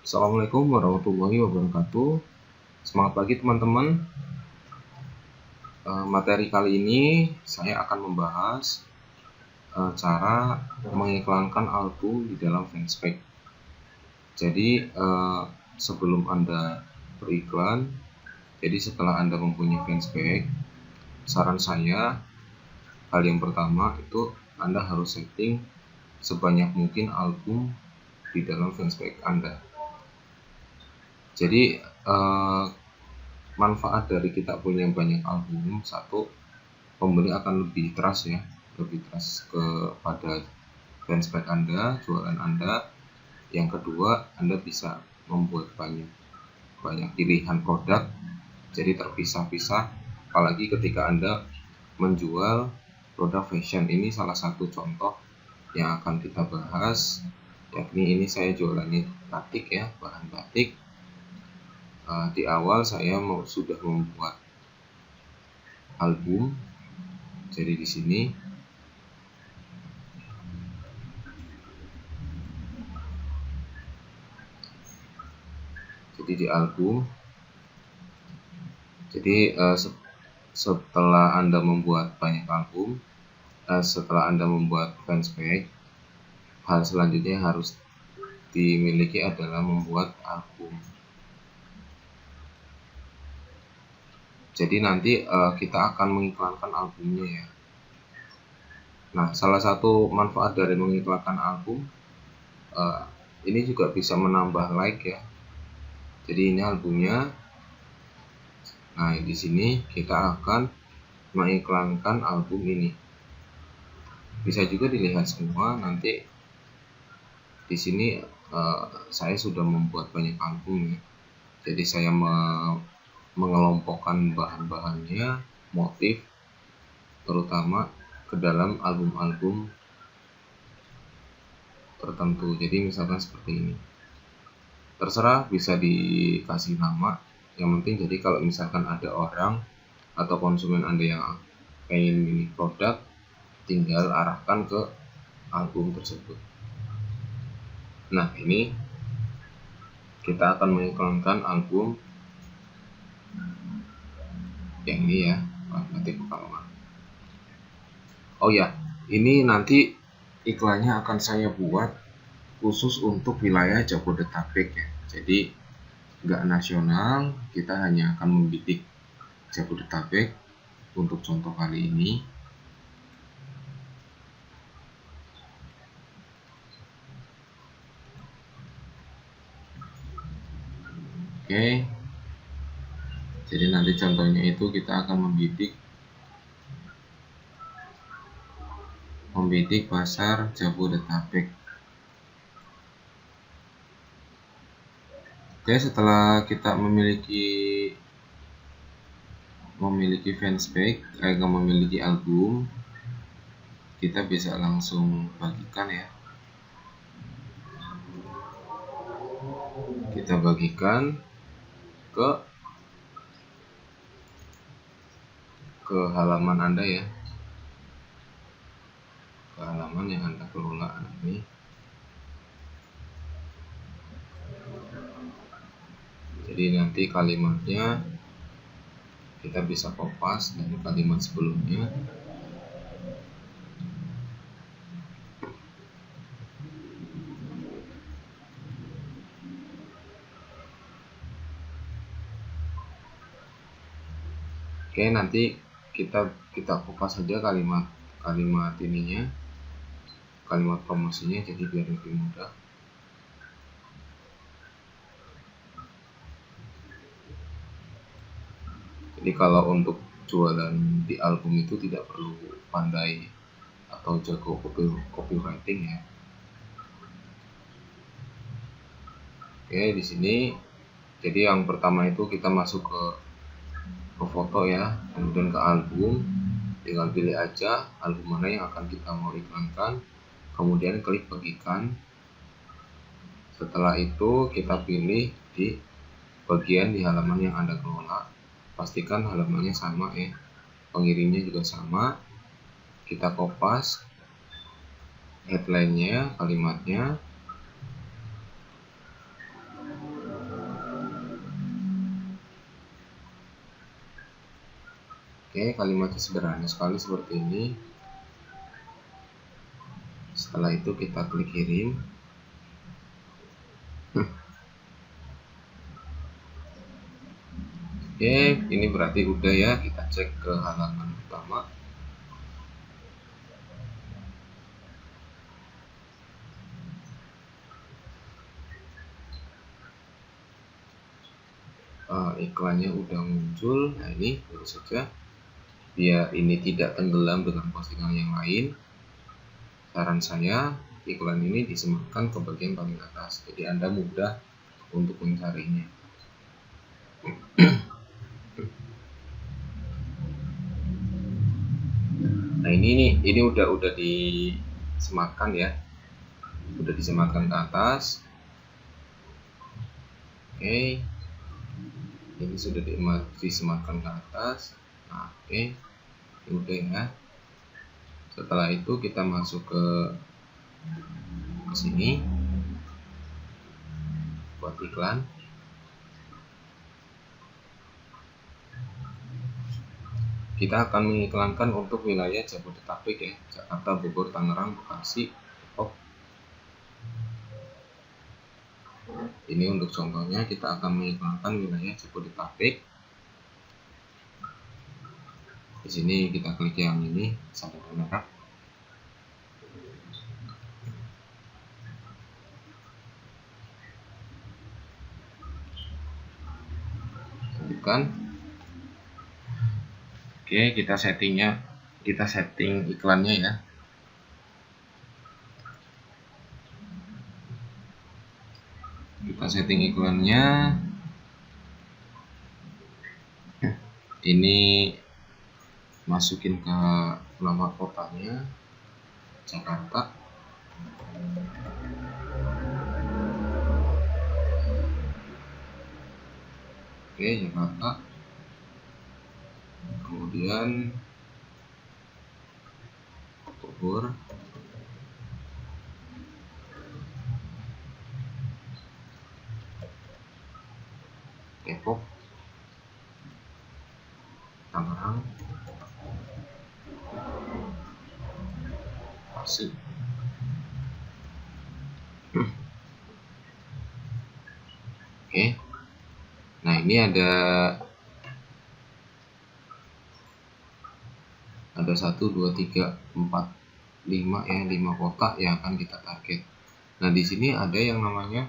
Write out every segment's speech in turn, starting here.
Assalamualaikum warahmatullahi wabarakatuh. Semangat pagi teman-teman. Materi kali ini saya akan membahas cara mengiklankan album di dalam Fanspage. Jadi sebelum Anda beriklan, jadi setelah Anda mempunyai Fanspage, saran saya hal yang pertama itu Anda harus setting sebanyak mungkin album di dalam Fanspage Anda. Jadi manfaat dari kita punya banyak album, satu, pembeli akan lebih trust ya, lebih trust kepada Fanspage Anda, jualan Anda. Yang kedua, Anda bisa membuat banyak pilihan produk, jadi terpisah-pisah. Apalagi ketika Anda menjual produk fashion, ini salah satu contoh yang akan kita bahas, yakni ini saya jualannya batik ya, bahan batik. Di awal saya sudah membuat album. Jadi di sini di album. Jadi setelah Anda membuat banyak album, setelah Anda membuat Fanspage, hal selanjutnya yang harus dimiliki adalah membuat album. Jadi nanti kita akan mengiklankan albumnya ya. Nah, salah satu manfaat dari mengiklankan album, ini juga bisa menambah like ya. Jadi ini albumnya. Nah, di sini kita akan mengiklankan album ini. Bisa juga dilihat semua. Nanti di sini saya sudah membuat banyak album ya. Jadi saya mengelompokkan bahan-bahannya, motif terutama ke dalam album-album tertentu. Jadi misalkan seperti ini. Terserah, bisa dikasih nama. Yang penting jadi kalau misalkan ada orang atau konsumen Anda yang pengen milih produk, tinggal arahkan ke album tersebut. Nah, ini kita akan mengiklankan album yang ini ya, batik Pekalongan. Oh ya, ini nanti iklannya akan saya buat khusus untuk wilayah Jabodetabek ya. Jadi nggak nasional, kita hanya akan membidik Jabodetabek untuk contoh kali ini. Oke. Jadi nanti contohnya itu kita akan membidik pasar Jabodetabek. Oke, setelah kita memiliki Fanspage, memiliki album, kita bisa langsung bagikan ya. Kita bagikan ke halaman Anda ya, ke halaman yang Anda kelola ini. Jadi nanti kalimatnya kita bisa kopas dari kalimat sebelumnya. Oke, nanti kita kopas saja kalimat ininya, kalimat promosinya, jadi biar lebih mudah. Jadi kalau untuk jualan di album itu tidak perlu pandai atau jago copywriting ya. Oke, di sini jadi yang pertama itu kita masuk ke foto ya, kemudian ke album, tinggal pilih aja album mana yang akan kita mau iklankan, kemudian klik bagikan. Setelah itu kita pilih di bagian di halaman yang Anda kelola. Pastikan halamannya sama ya, pengirimnya juga sama. Kita kopas headline-nya, kalimatnya. Oke, kalimatnya sederhana sekali seperti ini. Setelah itu kita klik kirim. Oke, ini berarti udah ya. Kita cek ke halaman utama. Iklannya udah muncul. Nah, ini baru saja. Biar ini tidak tenggelam dengan postingan yang lain, saran saya iklan ini disematkan ke bagian paling atas, jadi Anda mudah untuk mencarinya. Nah, ini udah disematkan ya, udah disematkan ke atas. Oke, ini sudah disematkan ke atas. Nah, oke, udah ya. Setelah itu kita masuk ke sini buat iklan. Kita akan mengiklankan untuk wilayah Jabodetabek ya, Jakarta, Bogor, Tangerang, Bekasi, Depok. Ini untuk contohnya kita akan mengiklankan wilayah Jabodetabek. Di sini kita klik yang ini, sandal merah. Tekan. Oke, kita setting iklannya ya. Kita setting iklannya. Ini masukin ke nama kotanya Jakarta. Oke, Jakarta. Kemudian Bogor. Depok. Tangerang. Bekasi. Oke. Nah, ini ada 1, 2, 3, 4, 5 ya, 5 kota yang akan kita target. Nah, di sini ada yang namanya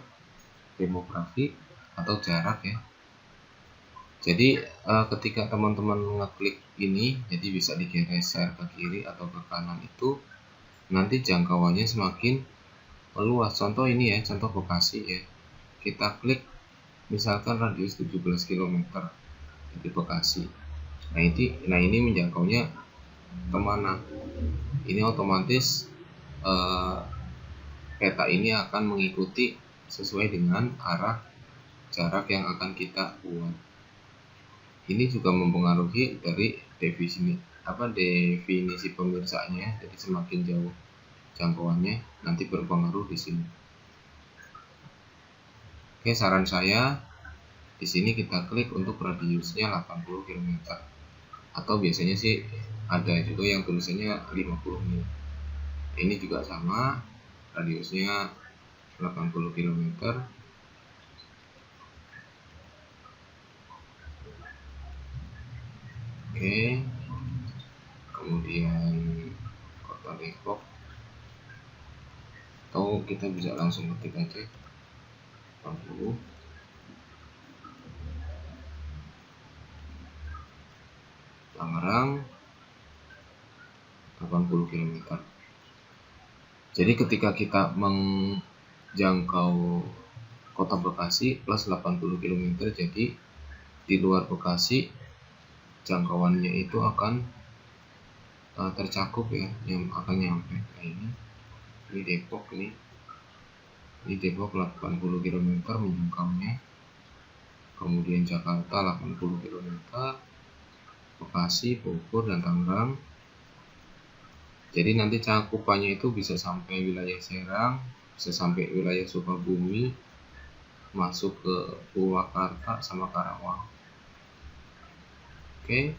demografi atau jarak ya. Jadi ketika teman-teman ngeklik ini, jadi bisa digeser ke kiri atau ke kanan, itu nanti jangkauannya semakin meluas. Contoh ini ya, contoh Bekasi ya. Kita klik misalkan radius 17 km di Bekasi. Nah ini menjangkaunya kemana? Ini otomatis peta ini akan mengikuti sesuai dengan arah jarak yang akan kita buat. Ini juga mempengaruhi dari definisi pemirsanya. Jadi semakin jauh jangkauannya nanti berpengaruh di sini. Oke, saran saya di sini kita klik untuk radiusnya 80 km. Atau biasanya sih ada juga yang tulisannya 50 mil. Ini juga sama, radiusnya 80 km. Oke, kemudian kota Depok, atau kita bisa langsung ketik aja 80. Tangerang 80 km. Jadi ketika kita menjangkau kota Bekasi plus 80 km, jadi di luar Bekasi jangkauannya itu akan tercakup ya, yang akan nyampe. Nah, ini Depok ini Depok 80 km menjangkaunya. Kemudian Jakarta 80 km, Bekasi, Bogor, dan Tangerang. Jadi nanti cakupannya itu bisa sampai wilayah Serang, bisa sampai wilayah Sukabumi, masuk ke Purwakarta sama Karawang. Oke.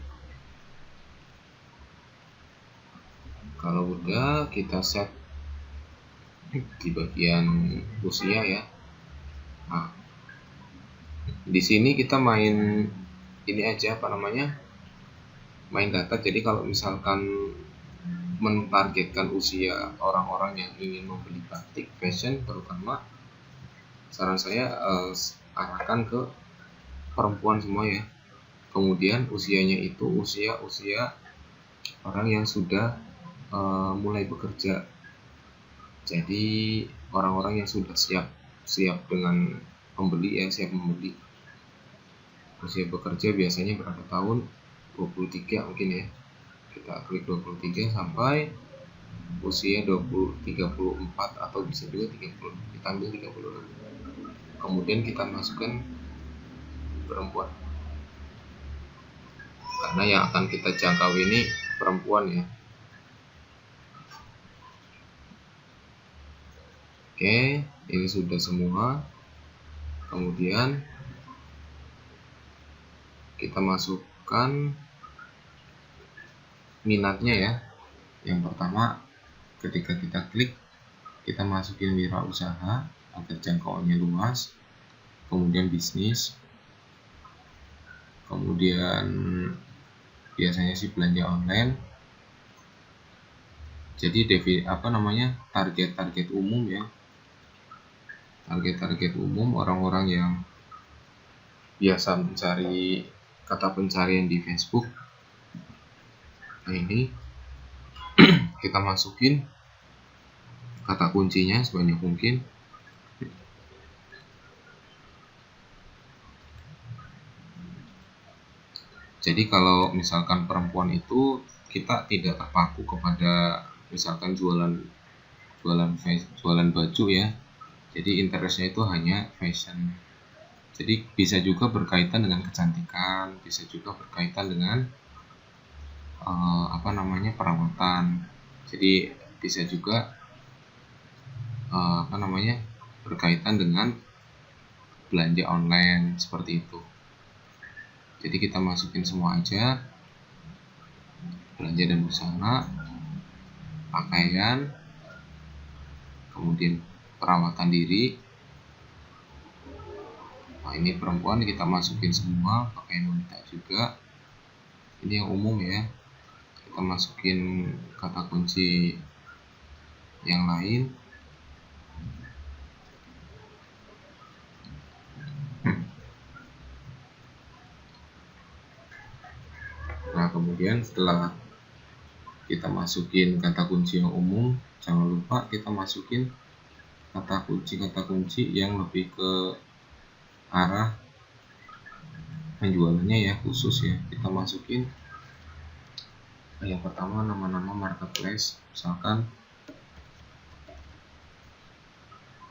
Kalau udah, kita set di bagian usia ya. Nah, di sini kita main ini aja, apa namanya, main data. Jadi kalau misalkan mentargetkan usia orang-orang yang ingin membeli batik fashion, terutama saran saya arahkan ke perempuan semua ya. Kemudian usianya itu usia orang yang sudah mulai bekerja. Jadi orang-orang yang sudah siap dengan pembeli ya, siap membeli. Usia bekerja biasanya berapa tahun? 23 mungkin ya. Kita klik 23 sampai usia 34 atau bisa juga 30. Kita ambil 30. Kemudian kita masukkan perempuan. Karena yang akan kita jangkau ini perempuan ya. Oke, ini sudah semua. Kemudian kita masukkan minatnya ya. Yang pertama, ketika kita klik, kita masukin wirausaha agar jangkauannya luas, kemudian bisnis, kemudian biasanya sih belanja online. Jadi target umum ya, target umum orang-orang yang biasa mencari kata pencarian di Facebook. Nah, ini kita masukin kata kuncinya sebanyak mungkin. Jadi kalau misalkan perempuan itu kita tidak terpaku kepada misalkan jualan baju ya. Jadi interestnya itu hanya fashion. Jadi bisa juga berkaitan dengan kecantikan, bisa juga berkaitan dengan perawatan. Jadi bisa juga berkaitan dengan belanja online seperti itu. Jadi kita masukin semua aja, belanja dan busana, pakaian, kemudian perawatan diri. Nah, ini perempuan kita masukin semua, pakaian wanita juga. Ini yang umum ya. Kita masukin kata kunci yang lain. Nah, kemudian setelah kita masukin kata kunci yang umum, jangan lupa kita masukin kata kunci yang lebih ke arah penjualannya ya, khusus ya. Kita masukin yang pertama nama-nama marketplace. Misalkan,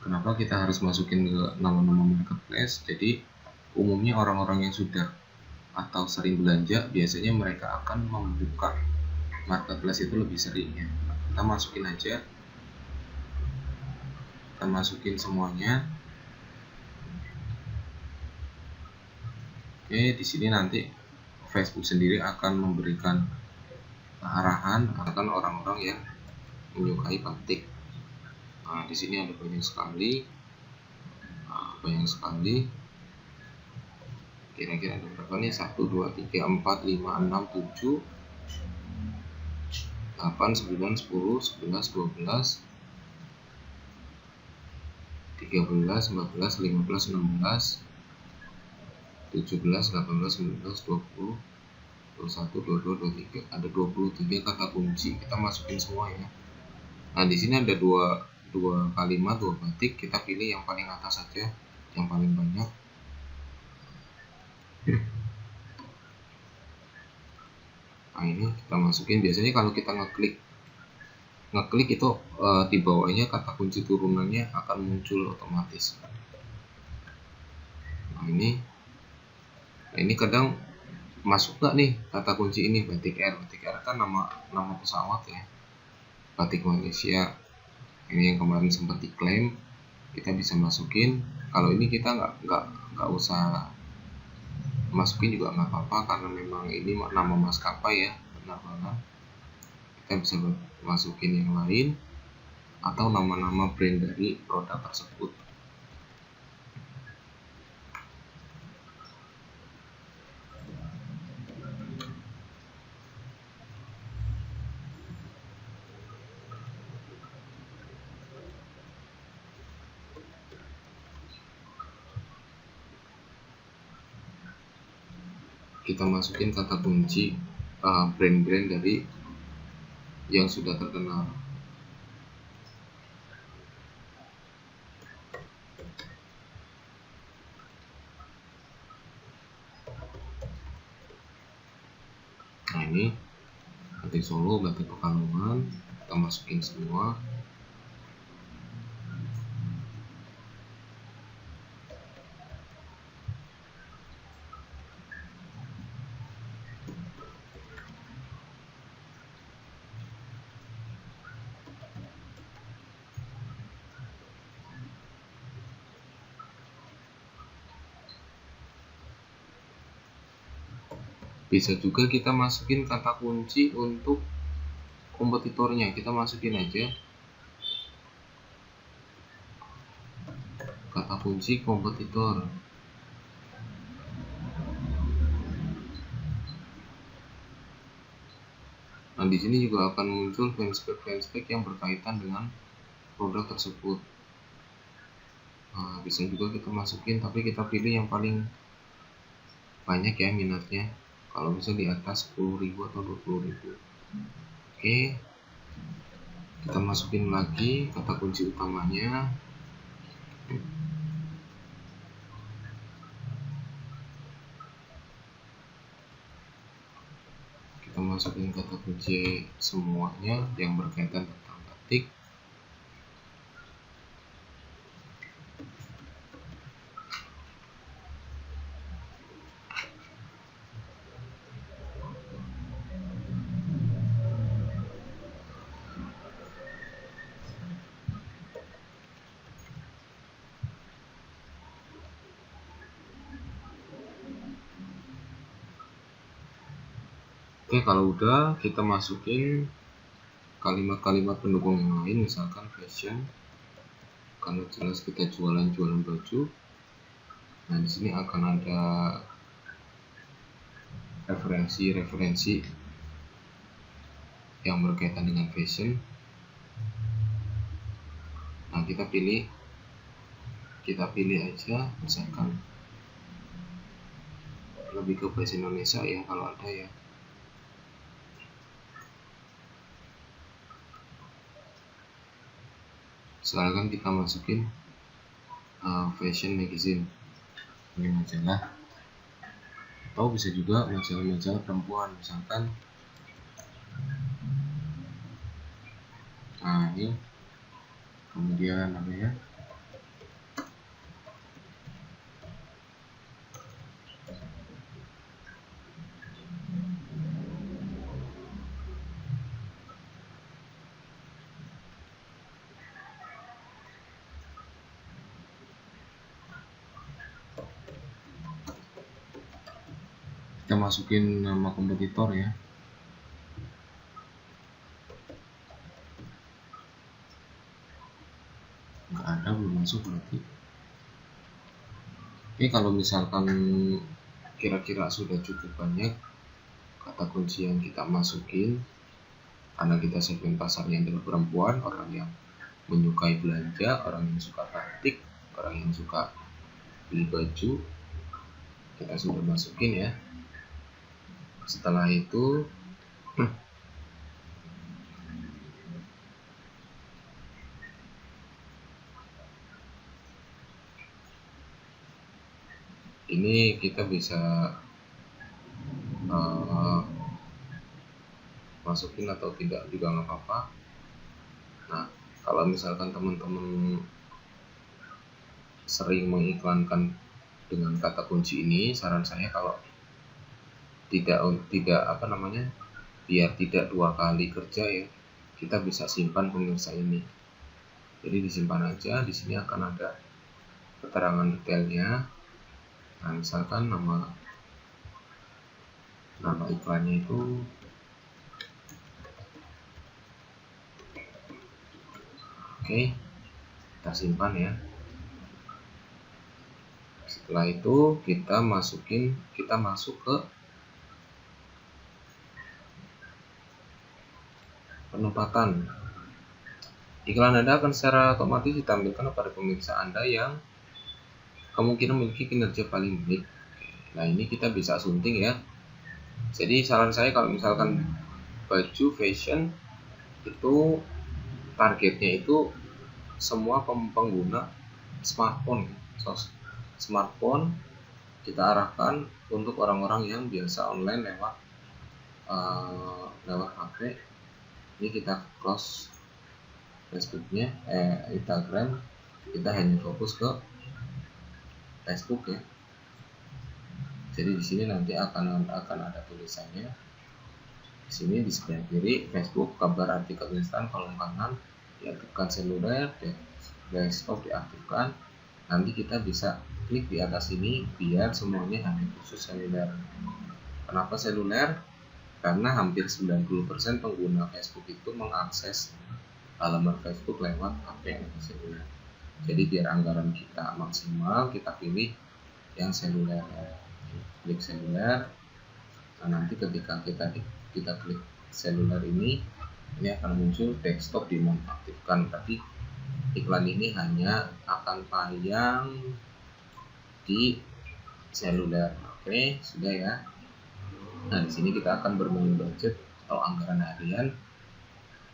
kenapa kita harus masukin ke nama-nama marketplace? Jadi umumnya orang-orang yang sudah atau sering belanja, biasanya mereka akan membuka marketplace itu lebih sering ya. Kita masukin aja, kita masukin semuanya. Oke, di sini nanti Facebook sendiri akan memberikan arahan akan orang-orang yang menyukai batik. Nah, di sini ada banyak sekali. Kira-kira ada berapa nih? 1, 2, 3, 4, 5, 6, 7, 8, 9, 10, 11, 12, 13, 14, 15, 16, 17, 18, 19, 20, 21, 22, 23. Ada 23 kata kunci. Kita masukin semua ya. Nah, di sini ada dua kalimat, 2 batik. Kita pilih yang paling atas saja, yang paling banyak. Nah, ini kita masukin. Biasanya kalau kita ngeklik itu di bawahnya kata kunci turunannya akan muncul otomatis. Nah, ini kadang masuk nggak nih kata kunci ini, Batik Air. Batik Air kan nama pesawat ya, Batik Malaysia. Ini yang kemarin sempat diklaim, kita bisa masukin. Kalau ini kita nggak usah masukin juga nggak apa-apa, karena memang ini nama maskapai ya, penerbangan. Kita kita bisa masukin yang lain atau nama-nama brand dari produk tersebut. Kita masukin kata kunci brand-brand dari yang sudah terkenal. Nah, ini batik Solo, batik Pekalongan, kita masukin semua. Bisa juga kita masukin kata kunci untuk kompetitornya, kita masukin aja kata kunci kompetitor. Nah, di sini juga akan muncul fanspage yang berkaitan dengan produk tersebut. Nah, bisa juga kita masukin, tapi kita pilih yang paling banyak ya minatnya. Kalau bisa di atas 10.000 atau 20.000. Oke, kita masukin lagi kata kunci utamanya. Kita masukin kata kunci semuanya yang berkaitan tentang batik. Oke, kalau udah kita masukin kalimat-kalimat pendukung yang lain, misalkan fashion, karena jelas kita jualan baju. Nah, di sini akan ada referensi yang berkaitan dengan fashion. Nah, kita pilih aja, misalkan lebih ke bahasa Indonesia ya kalau ada ya. Sekarang kita masukin fashion magazine, ini majalah, atau bisa juga majalah perempuan, misalkan nah ini, kemudian apa ya, kita masukin nama kompetitor ya. Nggak ada, belum masuk berarti. Oke, kalau misalkan kira-kira sudah cukup banyak kata kunci yang kita masukin, karena kita segmen pasarnya adalah perempuan, orang yang menyukai belanja, orang yang suka batik, orang yang suka beli baju, kita sudah masukin ya. Setelah itu ini kita bisa masukin atau tidak juga nggak apa-apa. Nah, kalau misalkan teman-teman sering mengiklankan dengan kata kunci ini, saran saya kalau tidak apa namanya, biar tidak 2 kali kerja ya, kita bisa simpan pemirsa ini. Jadi disimpan aja, di sini akan ada keterangan detailnya. Nah, misalkan nama iklannya itu Oke, kita simpan ya. Setelah itu kita masuk ke penempatan. Iklan Anda akan secara otomatis ditampilkan kepada pemirsa Anda yang kemungkinan memiliki kinerja paling baik. Nah, ini kita bisa sunting ya. Jadi saran saya kalau misalkan baju fashion itu targetnya itu semua pengguna smartphone. Smartphone kita arahkan untuk orang-orang yang biasa online lewat HP. Ini kita close Facebooknya, Instagram, kita hanya fokus ke Facebook ya. Jadi di sini nanti akan ada tulisannya. Di sini di sebelah kiri Facebook, kabar artikel instan, kolom kanan diaktifkan seluler, desktop diaktifkan. Nanti kita bisa klik di atas ini biar semuanya hanya khusus seluler. Kenapa seluler? Karena hampir 90% pengguna Facebook itu mengakses halaman Facebook lewat HP yang seluler. Jadi biar anggaran kita maksimal, kita pilih yang seluler. Klik seluler. Nah, nanti ketika kita klik seluler ini akan muncul desktop dinonaktifkan. Tapi iklan ini hanya akan tayang di seluler. Oke, sudah ya. Nah, di sini kita akan bermain budget atau anggaran harian.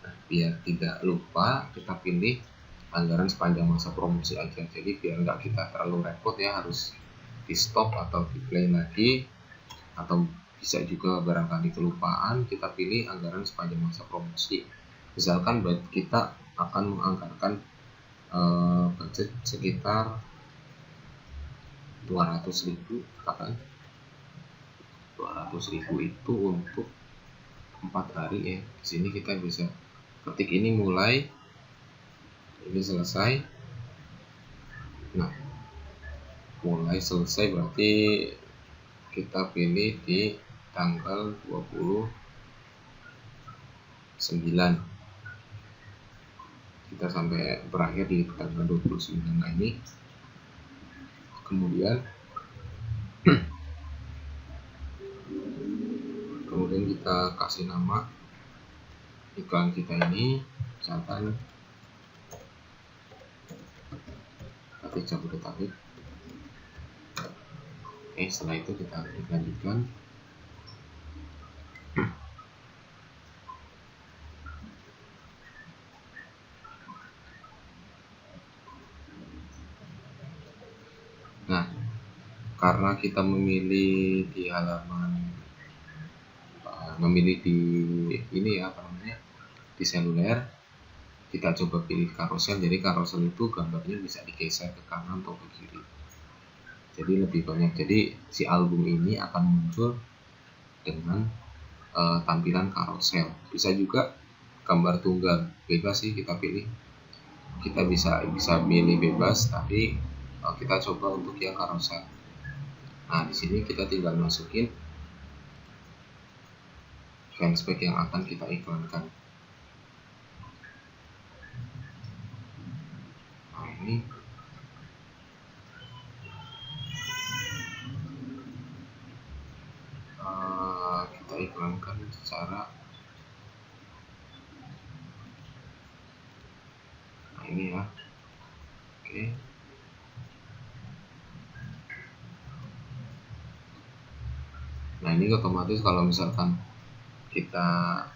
Nah, biar tidak lupa kita pilih anggaran sepanjang masa promosi aja. Jadi biar nggak kita terlalu repot ya harus di stop atau di play lagi, atau bisa juga barangkali kelupaan, kita pilih anggaran sepanjang masa promosi. Misalkan kita akan menganggarkan budget sekitar 200.000, katakan 200.000 itu untuk 4 hari ya. Di sini kita bisa ketik ini mulai, ini selesai. Nah, mulai selesai berarti kita pilih di tanggal 29. Kita sampai berakhir di tanggal 29. Nah, ini kemudian kita kasih nama iklan kita ini, misalkan Batik Jabodetabek. Oke, setelah itu kita lanjutkan. Nah, karena kita memilih di halaman, memilih di ini ya, di seluler, kita coba pilih karosel. Jadi karosel itu gambarnya bisa digeser ke kanan atau ke kiri, jadi lebih banyak. Jadi si album ini akan muncul dengan tampilan karosel. Bisa juga gambar tunggal, bebas sih kita pilih. Kita bisa pilih bebas, tapi kita coba untuk yang karosel. Nah, di sini kita tinggal masukin fanspage yang akan kita iklankan. Nah, ini kita iklankan secara, nah ini ya. Oke. Nah, ini otomatis kalau misalkan kita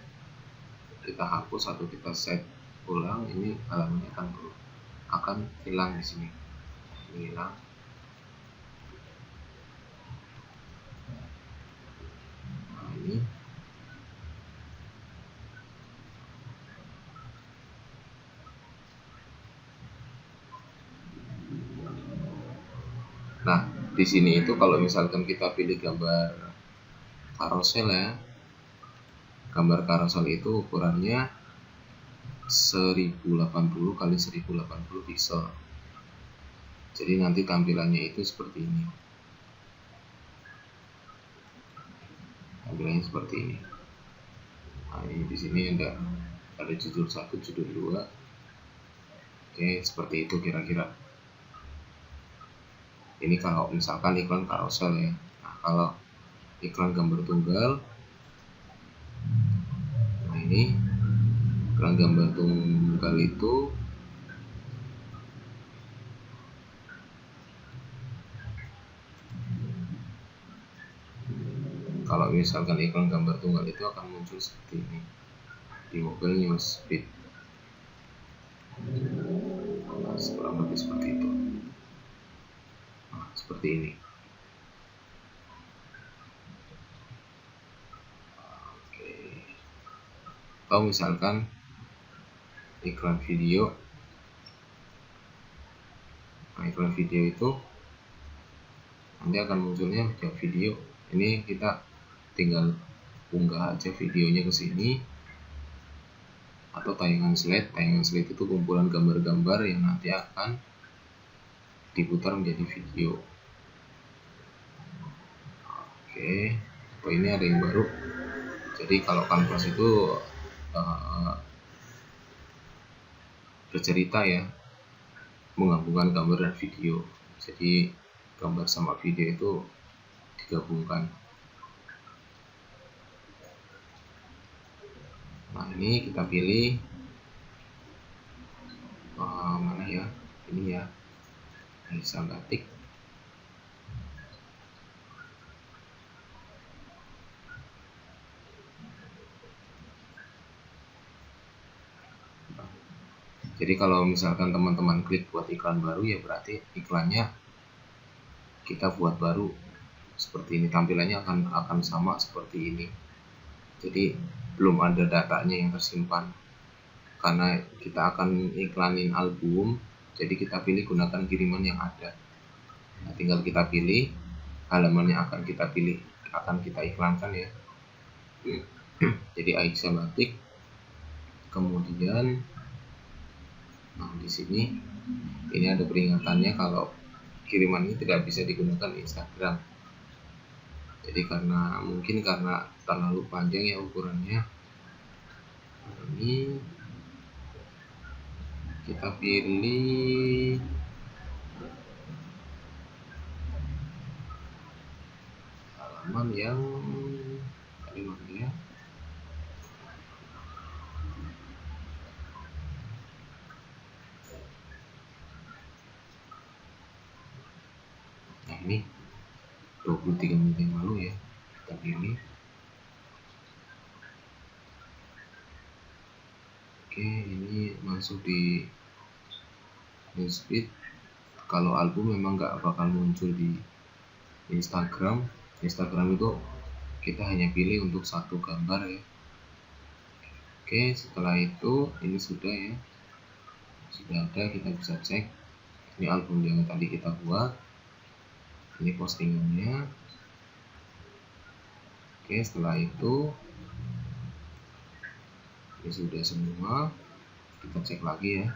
hapus atau kita set ulang, ini halamannya akan hilang di sini. Ini hilang. Nah, ini di sini itu kalau misalkan kita pilih gambar karosel ya, gambar karosel itu ukurannya 1080 kali 1080 pixel. Jadi nanti tampilannya itu seperti ini. Tampilannya seperti ini. Nah, ini di sini ada judul 1, judul 2. Oke, seperti itu kira-kira. Ini kalau misalkan iklan carousel ya. Nah, kalau iklan gambar tunggal, nah ini iklan gambar tunggal itu kalau misalkan iklan gambar tunggal itu akan muncul seperti ini di mobile newsfeed. Nah, kurang lebih seperti itu. Nah, seperti ini. Oke. Atau misalkan iklan video. Nah, iklan video itu nanti akan munculnya video. Ini kita tinggal unggah aja videonya ke sini, atau tayangan slide. Tayangan slide itu kumpulan gambar-gambar yang nanti akan diputar menjadi video. Oke, oh ini ada yang baru. Jadi kalau Canvas itu bercerita ya, menggabungkan gambar dan video. Jadi gambar sama video itu digabungkan. Nah, ini kita pilih mana ya, ini ya, Aisyah Batik. Jadi kalau misalkan teman-teman klik buat iklan baru, ya berarti iklannya kita buat baru seperti ini. Tampilannya akan sama seperti ini. Jadi belum ada datanya yang tersimpan, karena kita akan iklanin album. Jadi kita pilih gunakan kiriman yang ada. Nah, tinggal kita pilih halamannya, akan kita iklankan ya. Jadi Aisyah Batik. Kemudian nah, di sini ini ada peringatannya kalau kiriman ini tidak bisa digunakan di Instagram. Jadi mungkin karena terlalu panjang ya ukurannya. Ini kita pilih halaman yang tadi mana ya? Nah, ini 23 menit yang lalu ya, kita pilih. Oke, ini masuk di newsfeed. Kalau album memang nggak bakal muncul di Instagram. Instagram itu kita hanya pilih untuk satu gambar ya. Oke, setelah itu ini sudah ya, sudah ada. Kita bisa cek ini album yang tadi kita buat, ini postingannya. Oke, setelah itu ini sudah semua. Kita cek lagi ya.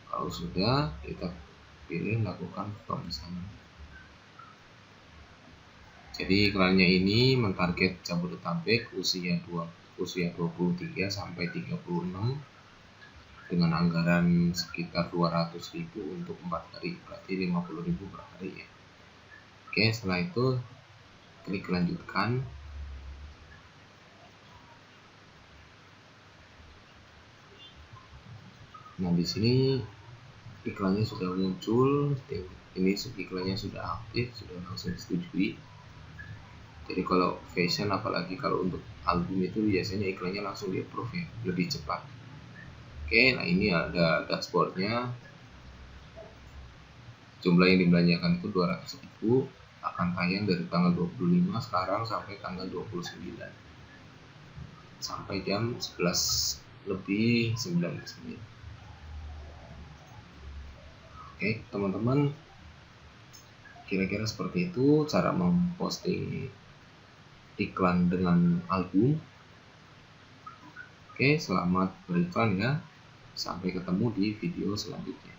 Kalau sudah, kita pilih lakukan pemesanan. Jadi iklannya ini mentarget Jabodetabek usia 23 sampai 36 dengan anggaran sekitar 200.000 untuk 4 hari, berarti 50.000 per hari ya. Oke, setelah itu klik lanjutkan. Nah, di sini iklannya sudah muncul. Ini iklannya sudah aktif, sudah langsung disetujui. Jadi kalau fashion, apalagi kalau untuk album itu biasanya iklannya langsung di approve ya, lebih cepat. Oke, nah ini ada dashboardnya. Jumlah yang dibelanjakan itu 200.000, akan tayang dari tanggal 25 sekarang sampai tanggal 29 sampai jam 11 lebih 19 menit. Oke teman-teman, kira-kira seperti itu cara memposting iklan dengan album. Oke, selamat beriklan ya. Sampai ketemu di video selanjutnya.